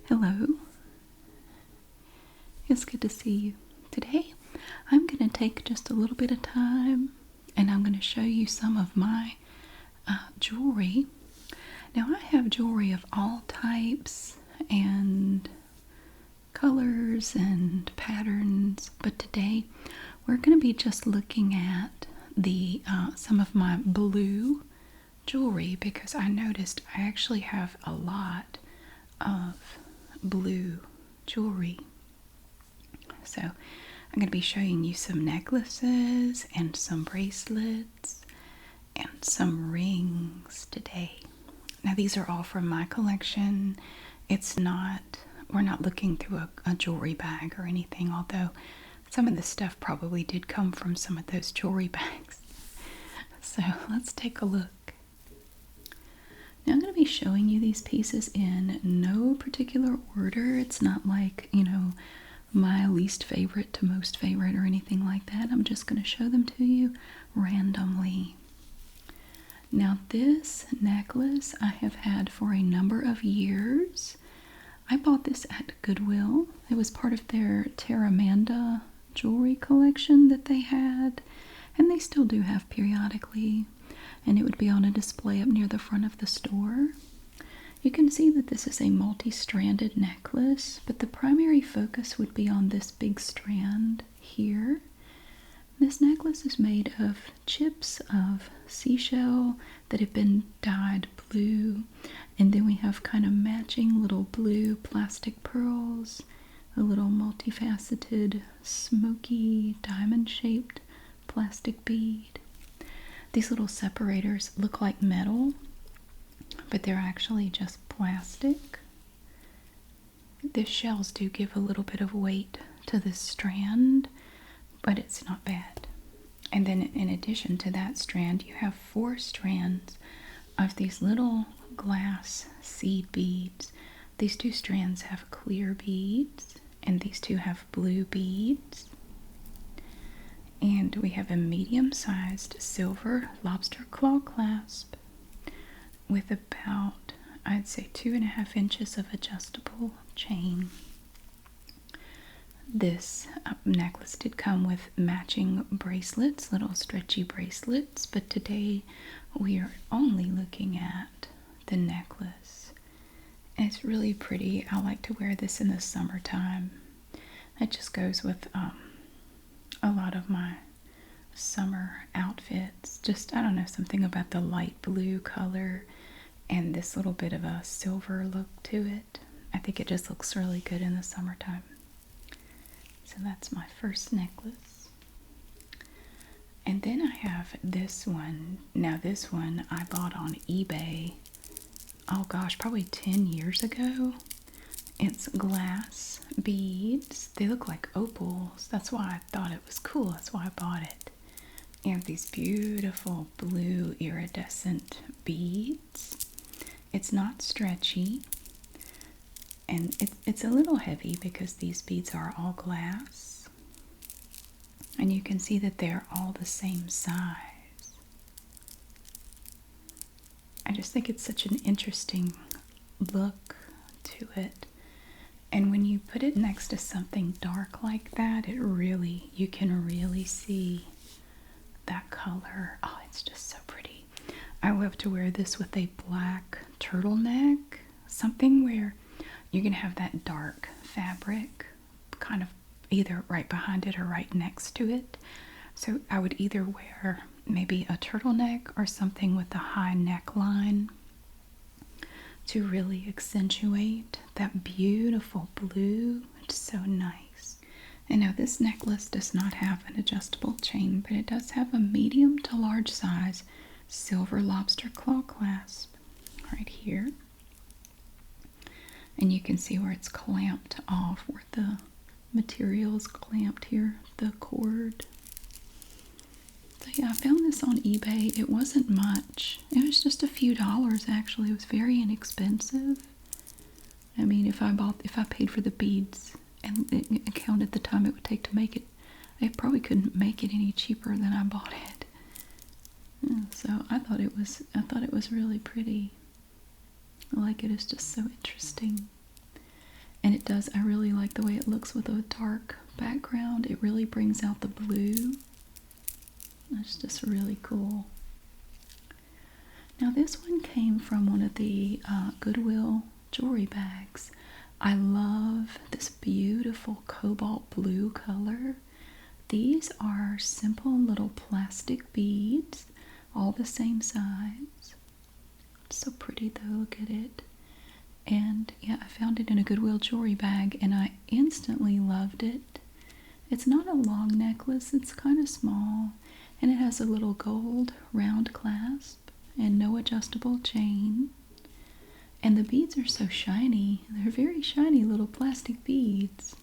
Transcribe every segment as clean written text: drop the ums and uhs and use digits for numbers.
Hello. It's good to see you. Today, I'm going to take just a little bit of time and I'm going to show you some of my jewelry. Now, I have jewelry of all types and colors and patterns, but today we're going to be just looking at the some of my blue jewelry because I noticed I actually have a lot of blue jewelry. So I'm going to be showing you some necklaces and some bracelets and some rings today. Now these are all from my collection. We're not looking through a jewelry bag or anything, although some of the stuff probably did come from some of those jewelry bags. So let's take a look. Now I'm going to be showing you these pieces in no particular order. It's not like, my least favorite to most favorite or anything like that. I'm just going to show them to you randomly. Now this necklace I have had for a number of years. I bought this at Goodwill. It was part of their Terramanda jewelry collection that they had, and they still do have periodically. And it would be on a display up near the front of the store. You can see that this is a multi-stranded necklace, but the primary focus would be on this big strand here. This necklace is made of chips of seashell that have been dyed blue, and then we have kind of matching little blue plastic pearls, a little multifaceted smoky diamond-shaped plastic bead. These little separators look like metal, but they're actually just plastic. The shells do give a little bit of weight to this strand, but it's not bad. And then in addition to that strand, you have 4 strands of these little glass seed beads. These 2 strands have clear beads, and these 2 have blue beads. And we have a medium-sized silver lobster claw clasp with about, I'd say, 2.5 inches of adjustable chain. This necklace did come with matching bracelets, little stretchy bracelets, but today we are only looking at the necklace. And it's really pretty. I like to wear this in the summertime. It just goes with a lot of my summer outfits. Just, I don't know, something about the light blue color and this little bit of a silver look to it. I think it just looks really good in the summertime. So that's my first necklace. And then I have this one. Now this one I bought on eBay, oh gosh, probably 10 years ago. It's glass beads. They look like opals. That's why I thought it was cool. That's why I bought it. And these beautiful blue iridescent beads. It's not stretchy. And it's a little heavy because these beads are all glass. And you can see that they're all the same size. I just think it's such an interesting look to it. And when you put it next to something dark like that, you can really see that color. Oh, it's just so pretty. I love to wear this with a black turtleneck, something where you can have that dark fabric kind of either right behind it or right next to it. So I would either wear maybe a turtleneck or something with a high neckline to really accentuate that beautiful blue. It's so nice. And now this necklace does not have an adjustable chain, but it does have a medium to large size silver lobster claw clasp right here. And you can see where it's clamped off, where the material is clamped here, the cord. So yeah, I found this on eBay. It wasn't much. It was just a few dollars actually. It was very inexpensive. I mean, if I paid for the beads and it counted the time it would take to make it, I probably couldn't make it any cheaper than I bought it. Yeah, so I thought it was really pretty. I like it. It's just so interesting. And it does, I really like the way it looks with a dark background. It really brings out the blue. It's just really cool. Now this one came from one of the Goodwill jewelry bags. I love this beautiful cobalt blue color. These are simple little plastic beads, all the same size. So pretty though, look at it. And yeah, I found it in a Goodwill jewelry bag and I instantly loved it. It's not a long necklace, it's kind of small, and it has a little gold round clasp and no adjustable chain. And the beads are so shiny. They're very shiny little plastic beads.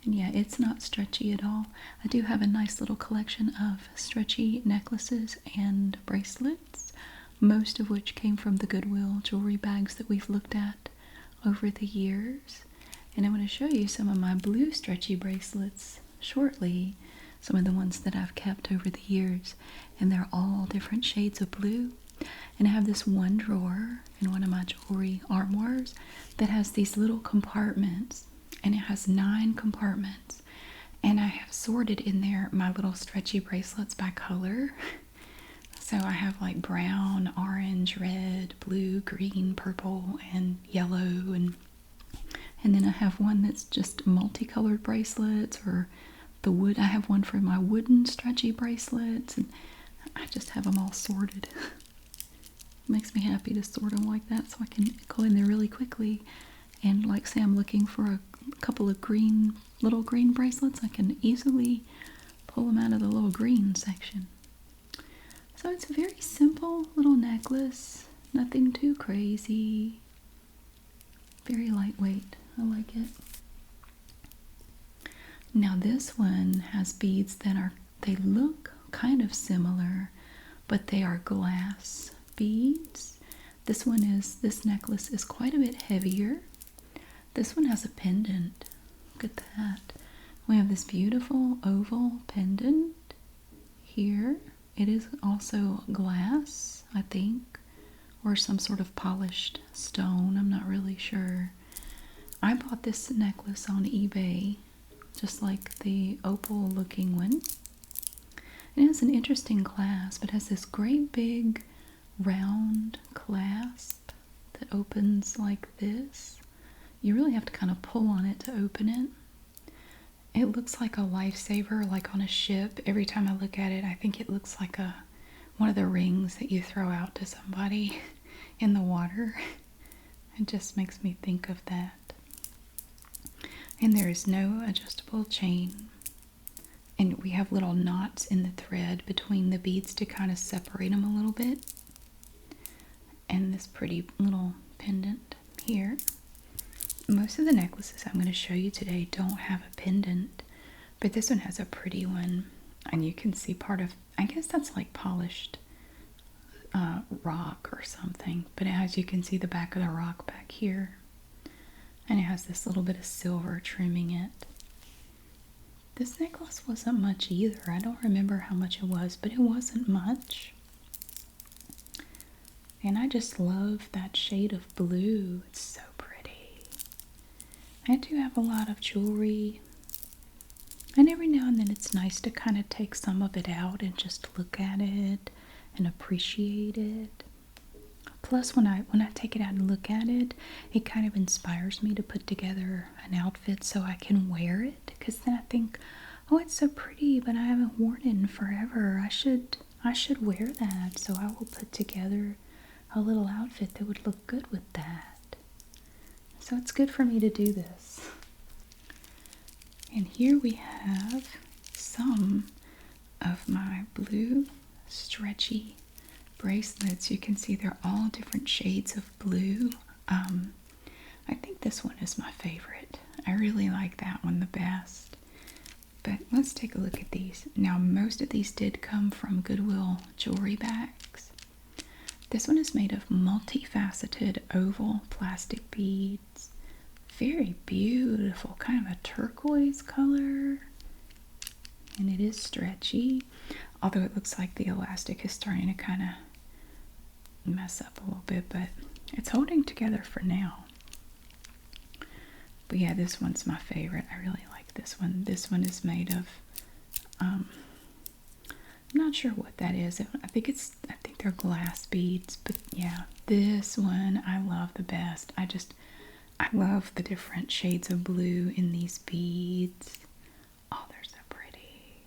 And yeah, it's not stretchy at all. I do have a nice little collection of stretchy necklaces and bracelets, most of which came from the Goodwill jewelry bags that we've looked at over the years. And I'm going to show you some of my blue stretchy bracelets shortly, some of the ones that I've kept over the years. And they're all different shades of blue. And I have this one drawer in one of my jewelry armoires that has these little compartments. And it has 9 compartments. And I have sorted in there my little stretchy bracelets by color. So I have like brown, orange, red, blue, green, purple, and yellow. And then I have one that's just multicolored bracelets, or the wood. I have one for my wooden stretchy bracelets. And I just have them all sorted. It makes me happy to sort them like that so I can go in there really quickly. And like say I'm looking for a couple of little green bracelets, I can easily pull them out of the little green section. So it's a very simple little necklace, nothing too crazy, very lightweight. I like it. Now this one has beads that they look kind of similar, but they are glass beads. This necklace is quite a bit heavier. This one has a pendant. Look at that. We have this beautiful oval pendant here. It is also glass, I think, or some sort of polished stone. I'm not really sure. I bought this necklace on eBay, just like the opal looking one. It has an interesting clasp. It has this great big round clasp that opens like this. You really have to kind of pull on it to open it. It looks like a lifesaver, like on a ship. Every time I look at it, I think it looks like one of the rings that you throw out to somebody in the water. It just makes me think of that. And there is no adjustable chain. And we have little knots in the thread between the beads to kind of separate them a little bit. And this pretty little pendant here. Most of the necklaces I'm going to show you today don't have a pendant, but this one has a pretty one, and you can see part of, I guess that's like polished rock or something, but as you can see the back of the rock back here, and it has this little bit of silver trimming it. This necklace wasn't much either. I don't remember how much it was, but it wasn't much. And I just love that shade of blue. It's so pretty. I do have a lot of jewelry, and every now and then it's nice to kind of take some of it out and just look at it and appreciate it. Plus, when I take it out and look at it, it kind of inspires me to put together an outfit so I can wear it. Because then I think, oh, it's so pretty, but I haven't worn it in forever. I should wear that. So I will put together a little outfit that would look good with that. So it's good for me to do this. And here we have some of my blue stretchy bracelets. You can see they're all different shades of blue. I think this one is my favorite. I really like that one the best. But let's take a look at these. Now, most of these did come from Goodwill jewelry bags. This one is made of multifaceted oval plastic beads. Very beautiful, kind of a turquoise color. And it is stretchy, although it looks like the elastic is starting to kind of mess up a little bit, but it's holding together for now. But yeah, this one's my favorite. I really like this one. This one is made of, I'm not sure what that is. I think they're glass beads, but yeah, this one I love the best. I love the different shades of blue in these beads. Oh, they're so pretty.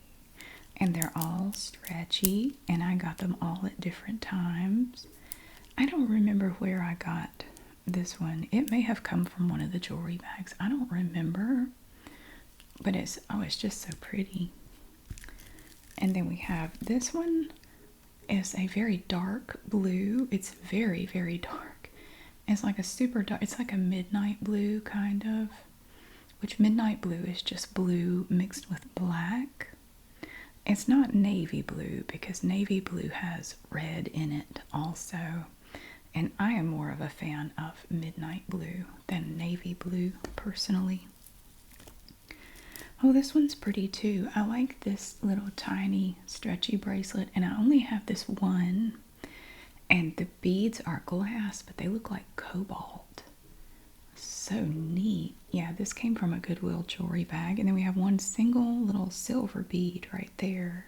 And they're all stretchy, and I got them all at different times. I don't remember where I got this one. It may have come from one of the jewelry bags. I don't remember. But it's just so pretty. And then we have this one is a very dark blue. It's very, very dark. It's like a super dark, it's like a midnight blue kind of, which midnight blue is just blue mixed with black. It's not navy blue because navy blue has red in it also. And I am more of a fan of midnight blue than navy blue personally. Oh, this one's pretty too. I like this little tiny stretchy bracelet, and I only have this one. And the beads are glass, but they look like cobalt. So neat. Yeah, this came from a Goodwill jewelry bag. And then we have one single little silver bead right there.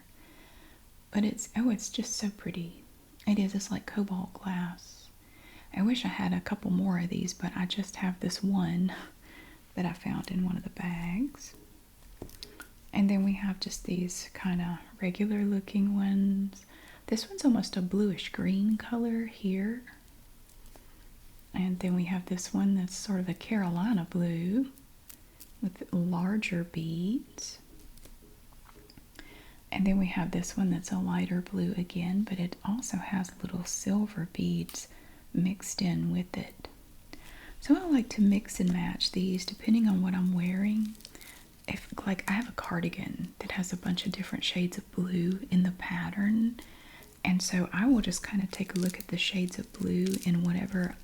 But it's just so pretty. It is, it's like cobalt glass. I wish I had a couple more of these, but I just have this one that I found in one of the bags. And then we have just these kind of regular looking ones. This one's almost a bluish green color here. And then we have this one that's sort of a Carolina blue with larger beads. And then we have this one that's a lighter blue again, but it also has little silver beads mixed in with it. So I like to mix and match these depending on what I'm wearing. If, like, I have a cardigan that has a bunch of different shades of blue in the pattern, and so I will just kind of take a look at the shades of blue in whatever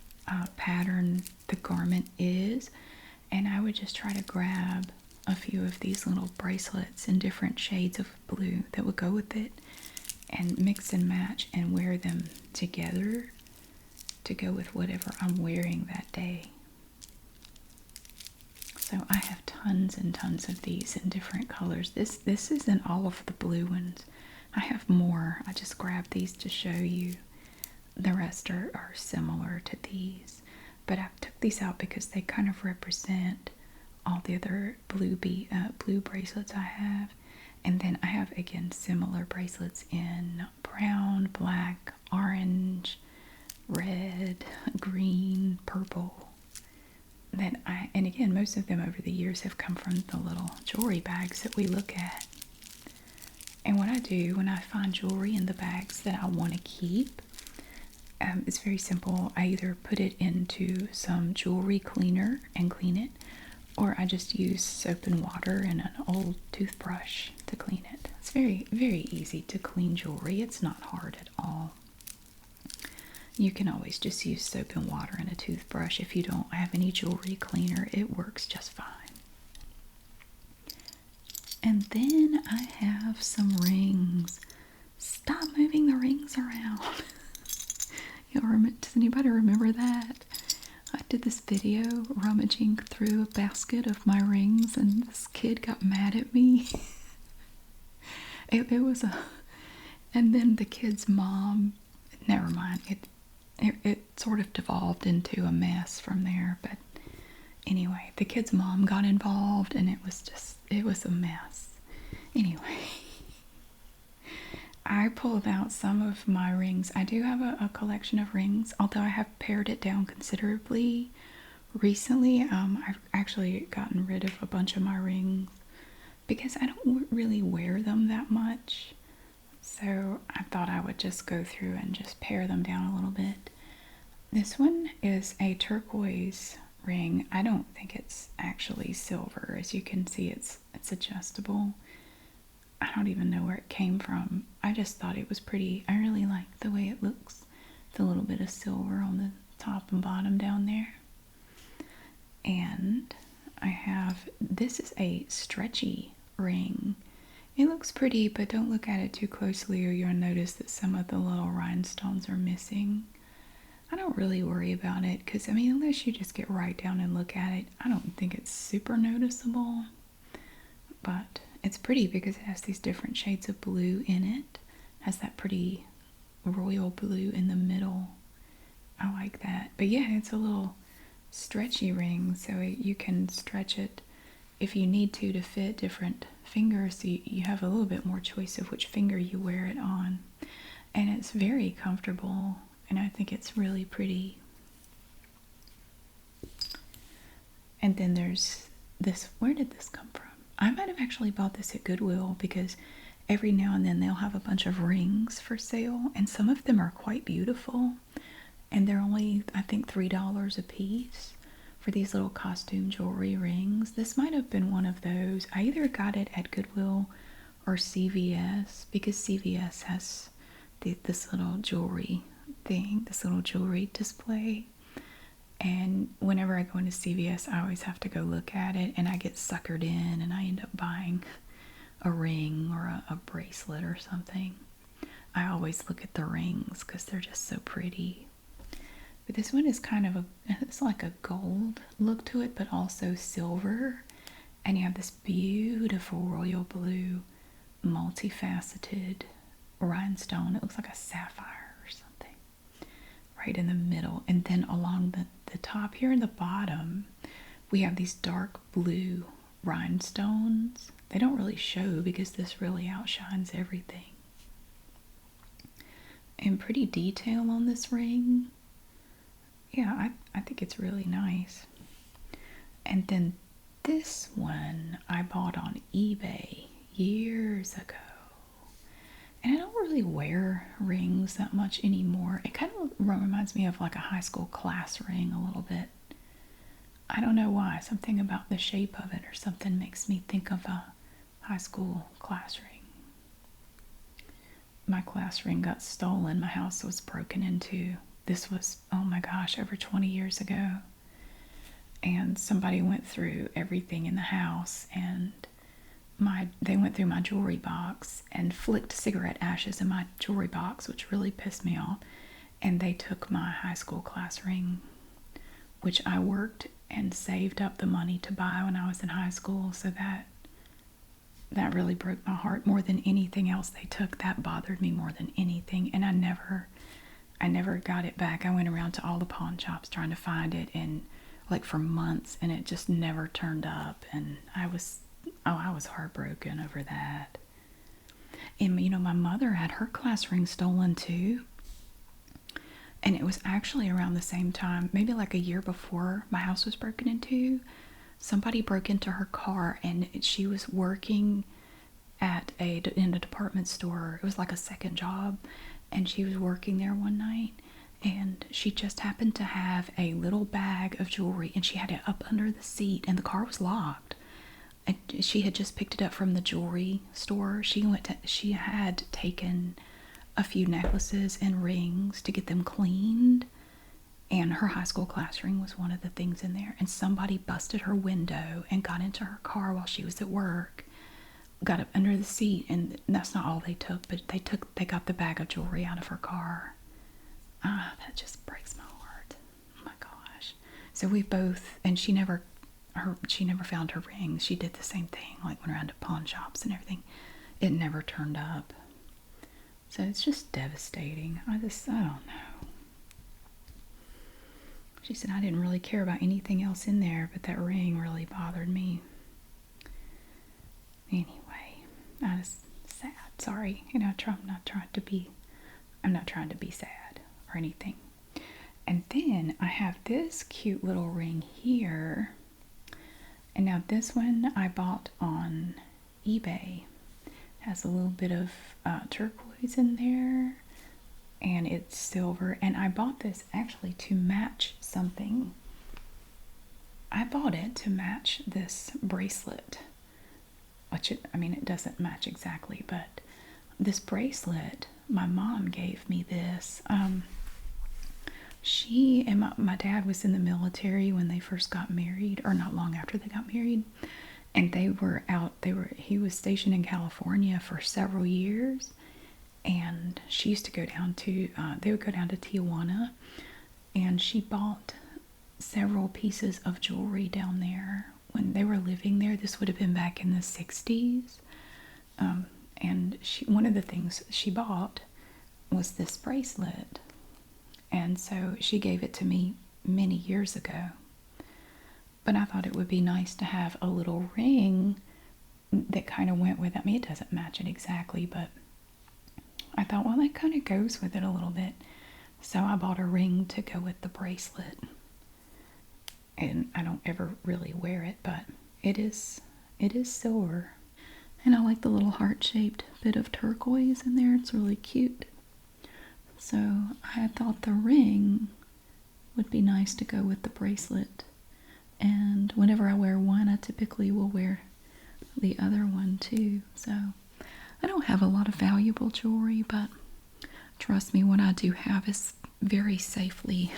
pattern the garment is, and I would just try to grab a few of these little bracelets in different shades of blue that would go with it, and mix and match and wear them together to go with whatever I'm wearing that day. So I have tons and tons of these in different colors. This isn't all of the blue ones. I have more. I just grabbed these to show you. The rest are similar to these. But I took these out because they kind of represent all the other blue bracelets I have. And then I have, again, similar bracelets in brown, black, orange, red, green, purple. And again, most of them over the years have come from the little jewelry bags that we look at. And what I do when I find jewelry in the bags that I want to keep, it's very simple. I either put it into some jewelry cleaner and clean it, or I just use soap and water and an old toothbrush to clean it. It's very, very easy to clean jewelry. It's not hard at all. You can always just use soap and water and a toothbrush. If you don't have any jewelry cleaner, it works just fine. And then I have some rings. Stop moving the rings around. Does anybody remember that? I did this video rummaging through a basket of my rings, and this kid got mad at me. And then the kid's mom, never mind, it sort of devolved into a mess from there. But anyway, the kid's mom got involved, and it was a mess. Anyway, I pulled out some of my rings. I do have a collection of rings, although I have pared it down considerably recently. I've actually gotten rid of a bunch of my rings because I don't really wear them that much. So I thought I would just go through and just pare them down a little bit. This one is a turquoise ring. I don't think it's actually silver. As you can see, it's adjustable. I don't even know where it came from. I just thought it was pretty. I really like the way it looks. The little bit of silver on the top and bottom down there. And I have, this is a stretchy ring. It looks pretty, but don't look at it too closely or you'll notice that some of the little rhinestones are missing. I don't really worry about it because, I mean, unless you just get right down and look at it, I don't think it's super noticeable. But it's pretty because it has these different shades of blue in it. Has that pretty royal blue in the middle. I like that. But yeah, it's a little stretchy ring, so you can stretch it if you need to fit different fingers. So you have a little bit more choice of which finger you wear it on. And it's very comfortable, and I think it's really pretty. And then there's this. Where did this come from? I might have actually bought this at Goodwill because every now and then they'll have a bunch of rings for sale, and some of them are quite beautiful. And they're only, I think, $3 a piece for these little costume jewelry rings. This might have been one of those. I either got it at Goodwill or CVS because CVS has this little jewelry thing, this little jewelry display. And whenever I go into CVS, I always have to go look at it, and I get suckered in, and I end up buying a ring or a bracelet or something. I always look at the rings because they're just so pretty. But this one is kind of it's like a gold look to it, but also silver. And you have this beautiful royal blue, multifaceted rhinestone. It looks like a sapphire or something right in the middle. And then along the top here in the bottom, we have these dark blue rhinestones. They don't really show because this really outshines everything. And pretty detail on this ring. Yeah, I think it's really nice. And then this one I bought on eBay years ago. And I don't really wear rings that much anymore. It kind of reminds me of like a high school class ring a little bit. I don't know why. Something about the shape of it or something makes me think of a high school class ring. My class ring got stolen. My house was broken into. This was, oh my gosh, over 20 years ago. And somebody went through everything in the house, and they went through my jewelry box and flicked cigarette ashes in my jewelry box, which really pissed me off. And they took my high school class ring, which I worked and saved up the money to buy when I was in high school. So that really broke my heart more than anything else they took. That bothered me more than anything. And I never got it back. I went around to all the pawn shops trying to find it, and like for months, and it just never turned up. And I was heartbroken over that. And you know, my mother had her class ring stolen too. And it was actually around the same time, maybe like a year before my house was broken into. Somebody broke into her car, and she was working in a department store. It was like a second job, and she was working there one night, and she just happened to have a little bag of jewelry, and she had it up under the seat, and the car was locked. And she had just picked it up from the jewelry store. She had taken a few necklaces and rings to get them cleaned, and her high school class ring was one of the things in there. And somebody busted her window and got into her car while she was at work, got up under the seat, and that's not all they took, but they got the bag of jewelry out of her car. That just breaks my heart. Oh my gosh. So we both, and she never found her ring. She did the same thing, like went around to pawn shops and everything. It never turned up. So it's just devastating. I don't know. She said I didn't really care about anything else in there, but that ring really bothered me. Anyway, I was sad. Sorry. You know, I'm not trying to be sad or anything. And then I have this cute little ring here. And now this one I bought on eBay. It has a little bit of turquoise in there, and it's silver. And I bought this actually to match something. I bought it to match this bracelet, which it doesn't match exactly, but this bracelet, my mom gave me this. She and my dad was in the military when they first got married, or not long after they got married, and he was stationed in California for several years, and she used to go down to they would go down to Tijuana and she bought several pieces of jewelry down there when they were living there. This would have been back in the 60s. And one of the things she bought was this bracelet. And so she gave it to me many years ago. But I thought it would be nice to have a little ring that kind of went with it. I mean, it doesn't match it exactly, but I thought, well, that kind of goes with it a little bit. So I bought a ring to go with the bracelet. And I don't ever really wear it, but it is silver. And I like the little heart-shaped bit of turquoise in there. It's really cute. So I thought the ring would be nice to go with the bracelet. And whenever I wear one, I typically will wear the other one too. So I don't have a lot of valuable jewelry, but trust me, what I do have is very safely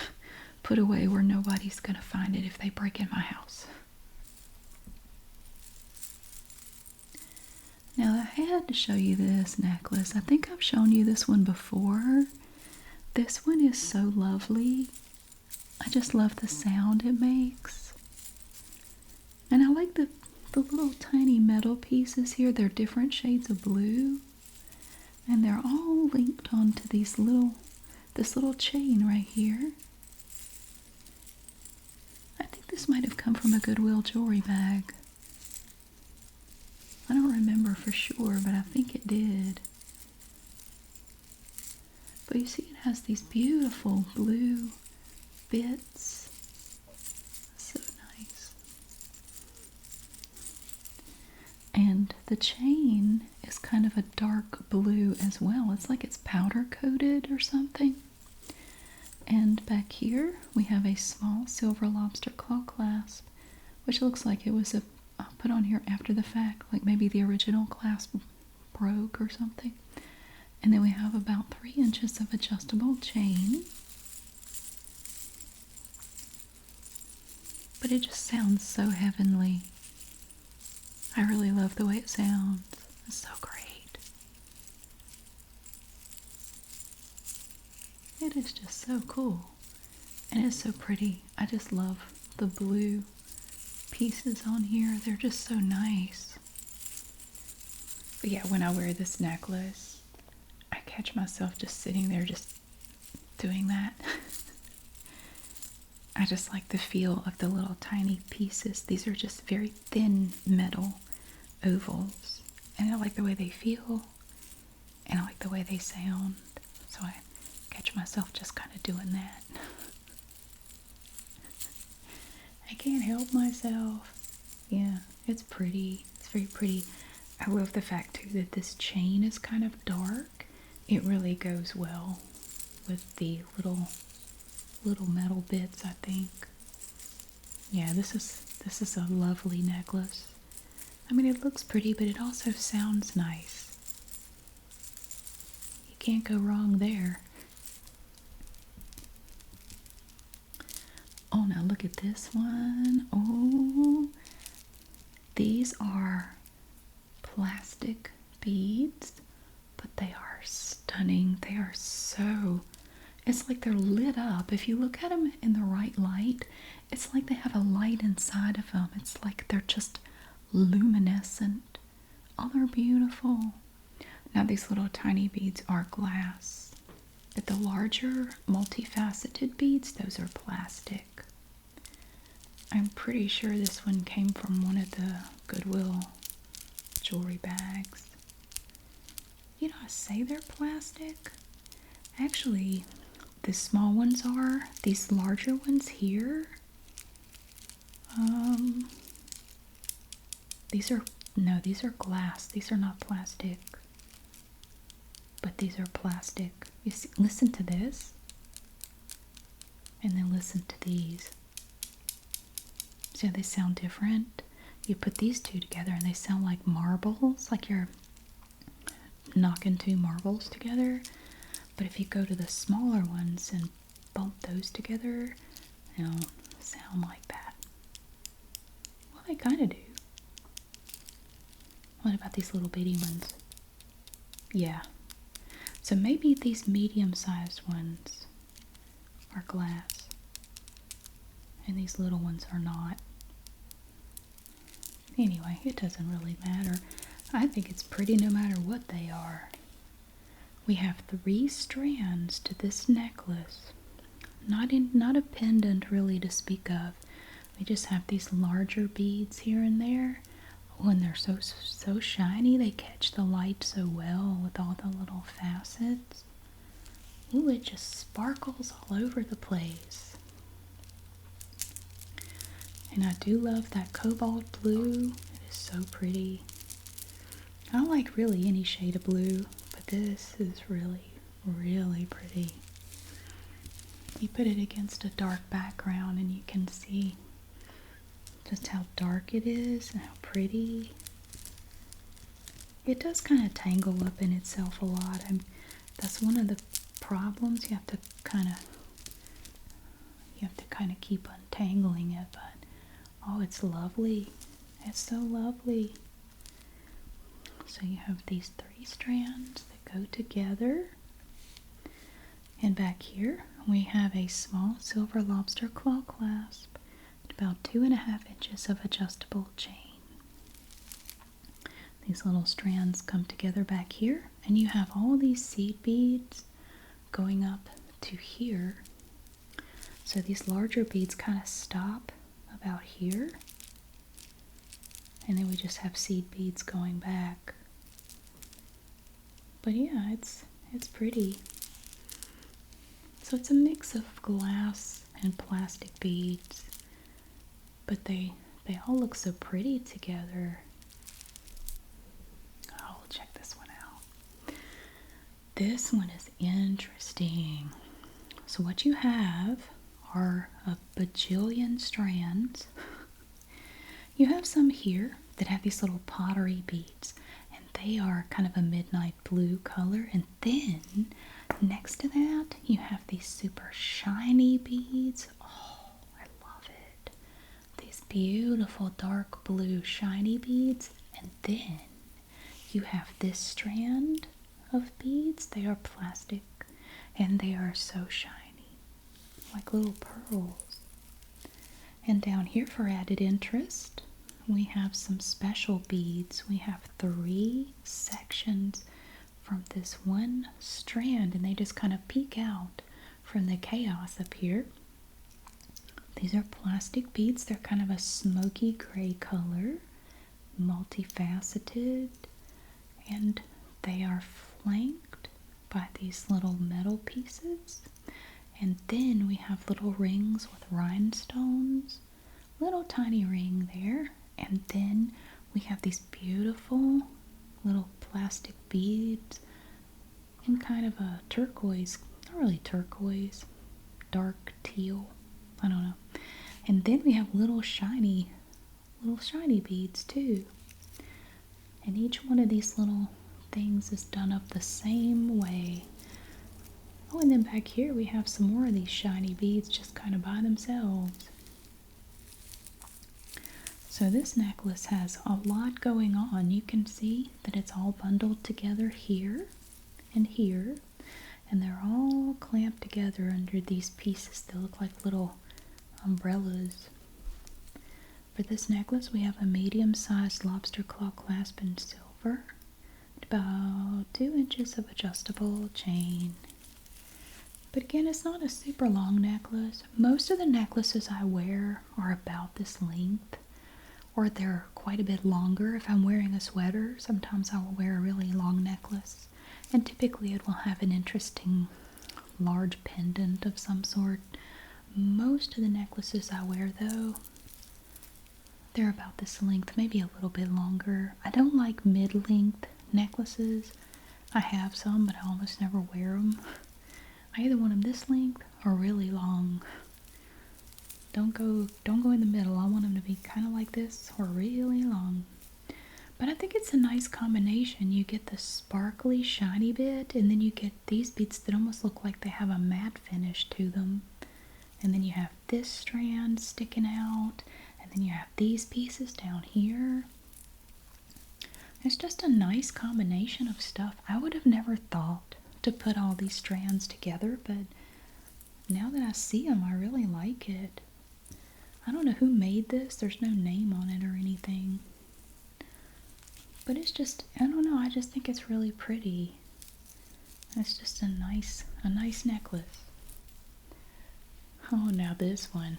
put away where nobody's going to find it if they break in my house. Now I had to show you this necklace. I think I've shown you this one before. This one is so lovely. I just love the sound it makes. And I like the little tiny metal pieces here. They're different shades of blue. And they're all linked onto this little chain right here. I think this might have come from a Goodwill jewelry bag. I don't remember for sure, but I think it did. But you see, it has these beautiful blue bits. So nice. And the chain is kind of a dark blue as well. It's like it's powder coated or something. And back here we have a small silver lobster claw clasp, which looks like it was put on here after the fact, like maybe the original clasp broke or something. And then we have about 3 inches of adjustable chain. But it just sounds so heavenly. I really love the way it sounds. It's so great. It is just so cool. And it's so pretty. I just love the blue pieces on here. They're just so nice. But yeah, when I wear this necklace, I catch myself just sitting there just doing that. I just like the feel of the little tiny pieces. These are just very thin metal ovals. And I like the way they feel. And I like the way they sound. So I catch myself just kind of doing that. I can't help myself. Yeah, it's pretty. It's very pretty. I love the fact too that this chain is kind of dark. It really goes well with the little metal bits, I think. Yeah, this is a lovely necklace. I mean, it looks pretty, but it also sounds nice. You can't go wrong there. Oh, now look at this one. Oh, these are plastic beads, but they are stunning. They are so, it's like they're lit up. If you look at them in the right light, it's like they have a light inside of them. It's like they're just luminescent. Oh, they're beautiful. Now these little tiny beads are glass, but the larger multifaceted beads, those are plastic. I'm pretty sure this one came from one of the Goodwill jewelry bags. You know, I say they're plastic. Actually, the small ones are. These larger ones here, these are glass. These are not plastic. But these are plastic. You see, listen to this. And then listen to these. See how they sound different? You put these two together and they sound like marbles, like you're knocking 2 marbles together. But if you go to the smaller ones and bump those together, they'll sound like that. Well, they kind of do. What about these little bitty ones? Yeah. So maybe these medium-sized ones are glass. and these little ones are not. Anyway, it doesn't really matter. I think it's pretty no matter what they are. We have 3 strands to this necklace. Not a pendant really to speak of. We just have these larger beads here and there. Oh, and they're so shiny. They catch the light so well with all the little facets. Ooh, it just sparkles all over the place. And I do love that cobalt blue. It is so pretty. I like really any shade of blue, but this is really, really pretty. You put it against a dark background and you can see just how dark it is and how pretty. It does kind of tangle up in itself a lot. That's one of the problems. You have to kind of keep untangling it, but oh, it's lovely. It's so lovely. So you have these 3 strands that go together. And back here we have a small silver lobster claw clasp, about 2.5 inches of adjustable chain. These little strands come together back here, and you have all these seed beads going up to here. So these larger beads kind of stop about here, and then we just have seed beads going back. But yeah, it's pretty. So it's a mix of glass and plastic beads, but they all look so pretty together. Oh, check this one out. This one is interesting. So what you have are a bajillion strands. You have some here that have these little pottery beads, and they are kind of a midnight blue color. And then next to that, you have these super shiny beads. Oh, I love it. These beautiful dark blue shiny beads. And then you have this strand of beads. They are plastic, and they are so shiny, like little pearls. And down here, for added interest, we have some special beads. We have 3 sections from this one strand, and they just kind of peek out from the chaos up here. These are plastic beads. They're kind of a smoky gray color, multifaceted, and they are flanked by these little metal pieces. And then we have little rings with rhinestones, little tiny ring there. And then we have these beautiful little plastic beads in kind of a turquoise, not really turquoise, dark teal, I don't know. And then we have little shiny beads too. And each one of these little things is done up the same way. Oh, and then back here we have some more of these shiny beads just kind of by themselves. So this necklace has a lot going on. You can see that it's all bundled together here and here, and they're all clamped together under these pieces. They look like little umbrellas. For this necklace, we have a medium-sized lobster claw clasp in silver, about 2 inches of adjustable chain. But again, it's not a super long necklace. Most of the necklaces I wear are about this length, or they're quite a bit longer. If I'm wearing a sweater, sometimes I will wear a really long necklace, and typically it will have an interesting large pendant of some sort. Most of the necklaces I wear, though, they're about this length, maybe a little bit longer. I don't like mid-length necklaces. I have some, but I almost never wear them. I either want them this length or really long. Don't go in the middle. I want them to be kind of like this or really long. But I think it's a nice combination. You get the sparkly, shiny bit, and then you get these beads that almost look like they have a matte finish to them. And then you have this strand sticking out, and then you have these pieces down here. It's just a nice combination of stuff. I would have never thought to put all these strands together, but now that I see them, I really like it. I don't know who made this. There's no name on it or anything. But it's just, I don't know, I just think it's really pretty. It's just a nice necklace. Oh, now this one.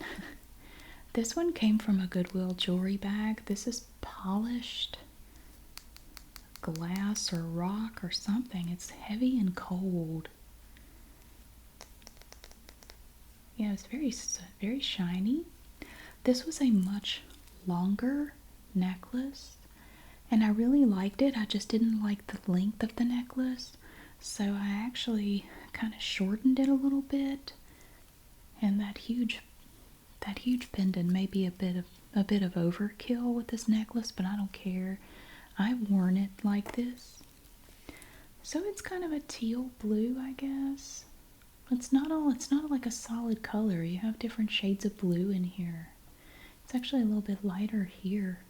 This one came from a Goodwill jewelry bag. This is polished glass or rock or something. It's heavy and cold. Yeah, it's very shiny. This was a much longer necklace, and I really liked it. I just didn't like the length of the necklace, so I actually kind of shortened it a little bit. And that huge pendant may be a bit of overkill with this necklace, but I don't care. I've worn it like this. So it's kind of a teal blue, I guess. It's not like a solid color. You have different shades of blue in here. It's actually a little bit lighter here.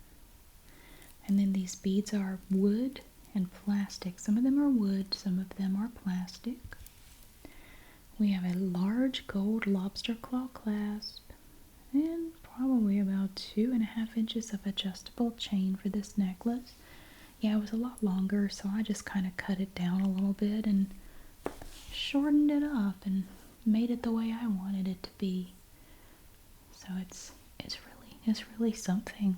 And then these beads are wood and plastic. Some of them are wood, some of them are plastic. We have a large gold lobster claw clasp and probably about 2.5 inches of adjustable chain for this necklace. Yeah, it was a lot longer, so I just kind of cut it down a little bit and shortened it up and made it the way I wanted it to be. So it's really something.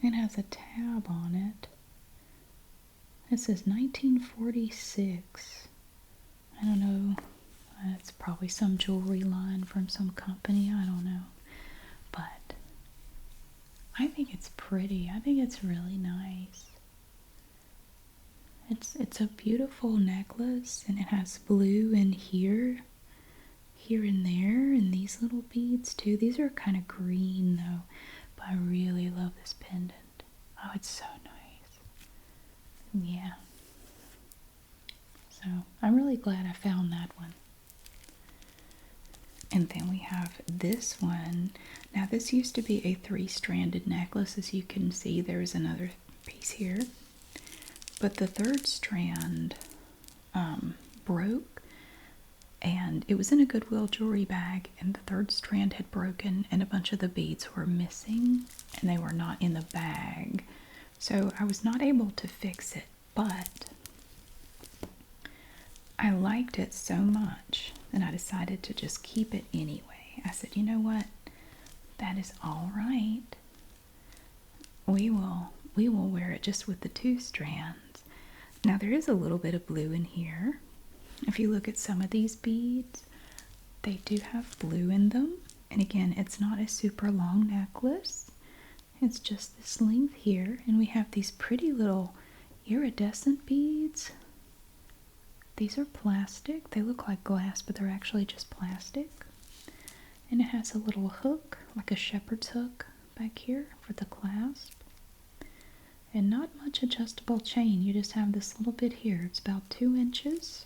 It has a tab on it. It says 1946. I don't know. It's probably some jewelry line from some company. I don't know. But I think it's pretty. I think it's really nice. It's a beautiful necklace, and it has blue in here and there, and these little beads too. These are kind of green though, but I really love this pendant. Oh, it's so nice. Yeah. So I'm really glad I found that one. And then we have this one. Now this used to be a 3-stranded necklace. As you can see, there's another piece here. But the third strand broke, and it was in a Goodwill jewelry bag, and the third strand had broken, and a bunch of the beads were missing, and they were not in the bag. So I was not able to fix it, but I liked it so much that I decided to just keep it anyway. I said, you know what? That is all right. We will wear it just with the 2 strands. Now there is a little bit of blue in here. If you look at some of these beads, they do have blue in them. And again, it's not a super long necklace. It's just this length here. And we have these pretty little iridescent beads. These are plastic. They look like glass, but they're actually just plastic. And it has a little hook, like a shepherd's hook back here for the clasp. And not much adjustable chain. You just have this little bit here. It's about 2 inches.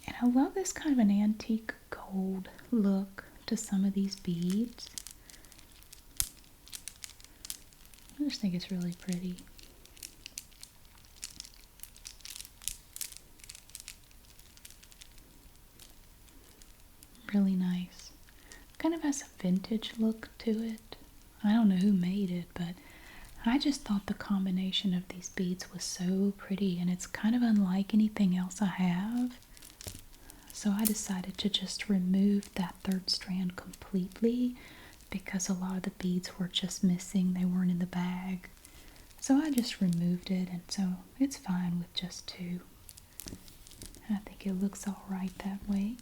And I love this kind of an antique gold look to some of these beads. I just think it's really pretty. Really nice. Kind of has a vintage look to it. I don't know who made it, but I just thought the combination of these beads was so pretty, and it's kind of unlike anything else I have. So I decided to just remove that third strand completely because a lot of the beads were just missing. They weren't in the bag. So I just removed it, and so it's fine with just 2. I think it looks all right that way.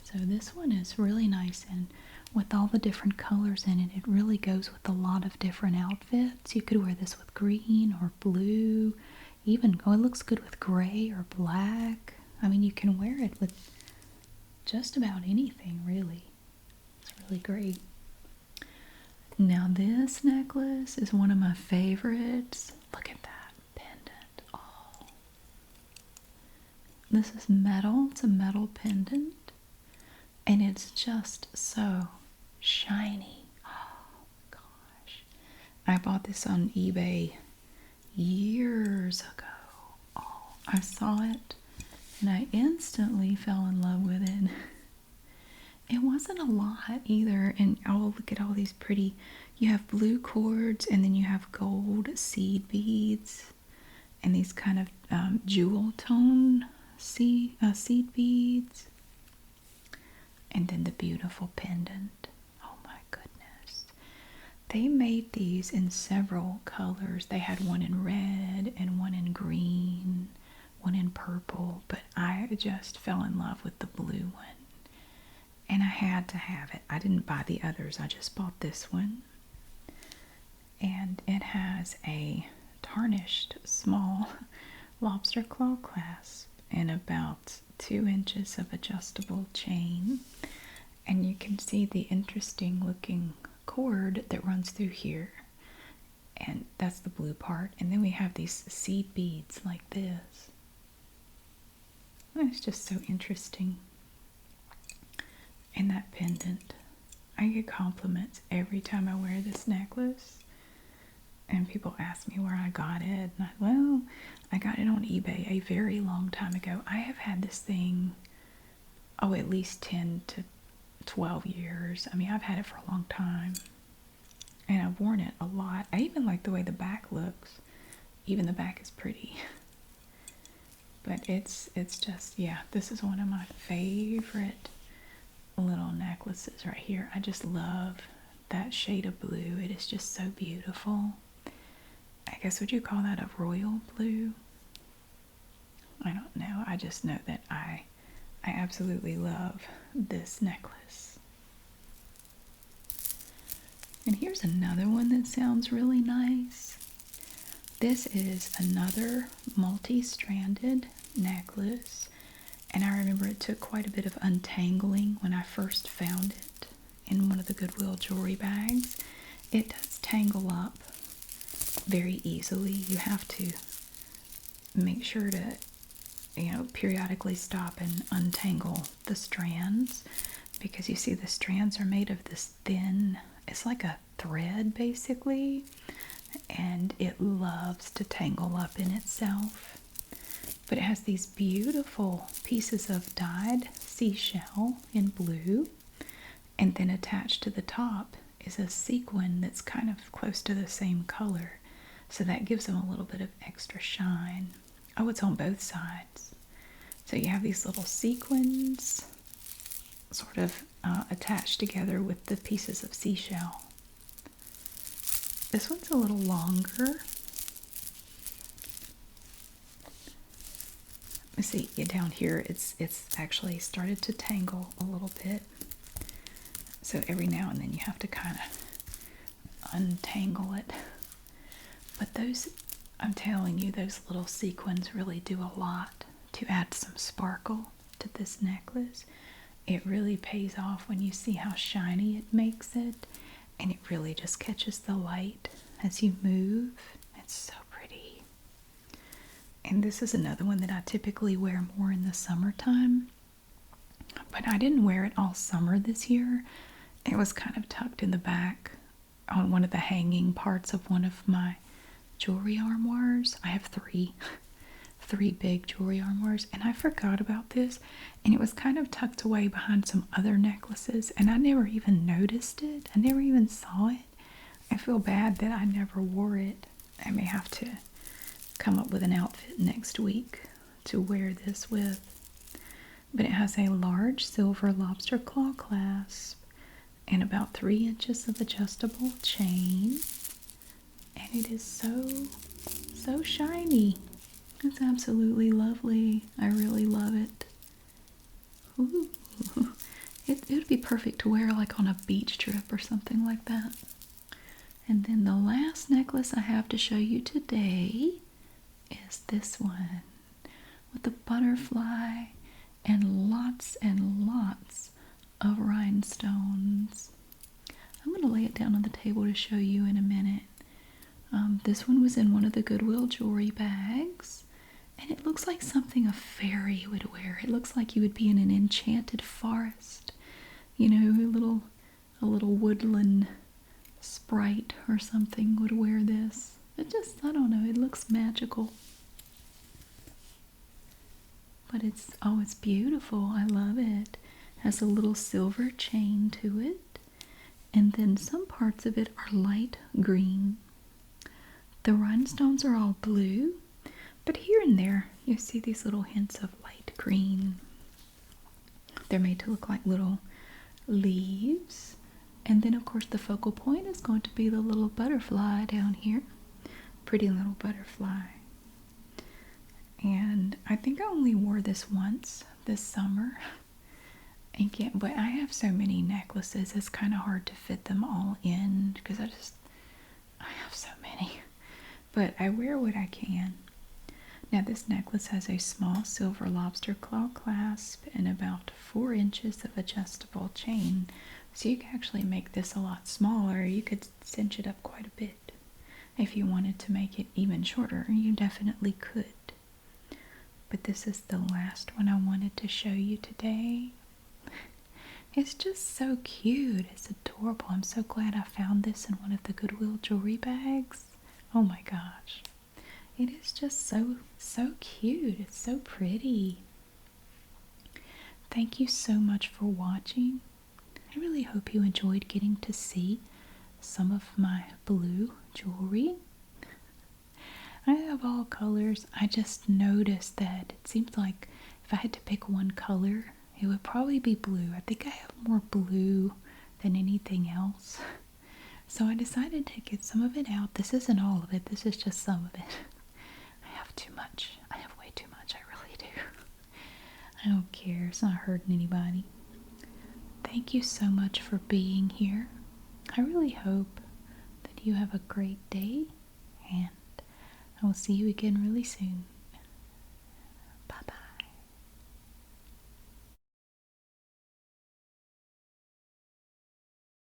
So this one is really nice, and with all the different colors in it, it really goes with a lot of different outfits. You could wear this with green or blue, even, oh, it looks good with gray or black. I mean, you can wear it with just about anything, really. It's really great. Now this necklace is one of my favorites. Look at that pendant. Oh. This is metal. It's a metal pendant. And it's just so shiny. Oh gosh. I bought this on eBay years ago. Oh, I saw it and I instantly fell in love with it. It wasn't a lot either, and oh, look at all these pretty, you have blue cords, and then you have gold seed beads, and these kind of jewel tone seed beads, and then the beautiful pendant. Oh my goodness. They made these in several colors. They had one in red and one in green, one in purple, but I just fell in love with the blue one. And I had to have it. I didn't buy the others. I just bought this one. And it has a tarnished small lobster claw clasp and about 2 inches of adjustable chain. And you can see the interesting looking cord that runs through here. And that's the blue part. And then we have these seed beads like this. And it's just so interesting. And that pendant. I get compliments every time I wear this necklace. And people ask me where I got it. And I got it on eBay a very long time ago. I have had this thing, at least 10 to 12 years. I mean, I've had it for a long time. And I've worn it a lot. I even like the way the back looks. Even the back is pretty. But it's just, yeah, this is one of my favorite little necklaces right here. I just love that shade of blue. It is just so beautiful. I guess, would you call that a royal blue? I don't know. I just know that I absolutely love this necklace. And here's another one that sounds really nice. This is another multi-stranded necklace. And I remember it took quite a bit of untangling when I first found it in one of the Goodwill jewelry bags. It does tangle up very easily. You have to make sure to, periodically stop and untangle the strands, because you see the strands are made of this thin, it's like a thread basically, and it loves to tangle up in itself. But it has these beautiful pieces of dyed seashell in blue, and then attached to the top is a sequin that's kind of close to the same color, so that gives them a little bit of extra shine. Oh, it's on both sides. So you have these little sequins sort of attached together with the pieces of seashell. This one's a little longer. See, down here it's actually started to tangle a little bit, so every now and then you have to kind of untangle it. But those, I'm telling you, those little sequins really do a lot to add some sparkle to this necklace. It really pays off when you see how shiny it makes it, and it really just catches the light as you move. It's so pretty. And this is another one that I typically wear more in the summertime, but I didn't wear it all summer this year. It was kind of tucked in the back on one of the hanging parts of one of my jewelry armoires. I have three big jewelry armoires, and I forgot about this, and it was kind of tucked away behind some other necklaces, and I never even noticed it. I never even saw it. I feel bad that I never wore it. I may have to come up with an outfit next week to wear this with. But it has a large silver lobster claw clasp and about 3 inches of adjustable chain, and it is so shiny. It's absolutely lovely. I really love it. Ooh. It would be perfect to wear like on a beach trip or something like that. And then the last necklace I have to show you today is this one with the butterfly and lots of rhinestones. I'm going to lay it down on the table to show you in a minute. This one was in one of the Goodwill jewelry bags, and it looks like something a fairy would wear. It looks like you would be in an enchanted forest. You know, a little woodland sprite or something would wear this. It just, I don't know, it looks magical. but it's beautiful. I love it. Has a little silver chain to it, and then some parts of it are light green. The rhinestones are all blue, but here and there you see these little hints of light green. They're made to look like little leaves. And then, of course, the focal point is going to be the little butterfly down here. Pretty little butterfly. And I think I only wore this once this summer. Again, but I have so many necklaces, it's kind of hard to fit them all in because I have so many. But I wear what I can. Now this necklace has a small silver lobster claw clasp and about 4 inches of adjustable chain. So you can actually make this a lot smaller. You could cinch it up quite a bit. If you wanted to make it even shorter, you definitely could. But this is the last one I wanted to show you today. It's just so cute. It's adorable. I'm so glad I found this in one of the Goodwill jewelry bags. Oh my gosh. It is just so cute. It's so pretty. Thank you so much for watching. I really hope you enjoyed getting to see some of my blue jewelry. I have all colors. I just noticed that it seems like if I had to pick one color, it would probably be blue. I think I have more blue than anything else. So I decided to get some of it out. This isn't all of it. This is just some of it. I have too much. I have way too much. I really do. I don't care. It's not hurting anybody. Thank you so much for being here. I really hope that you have a great day, and I will see you again really soon.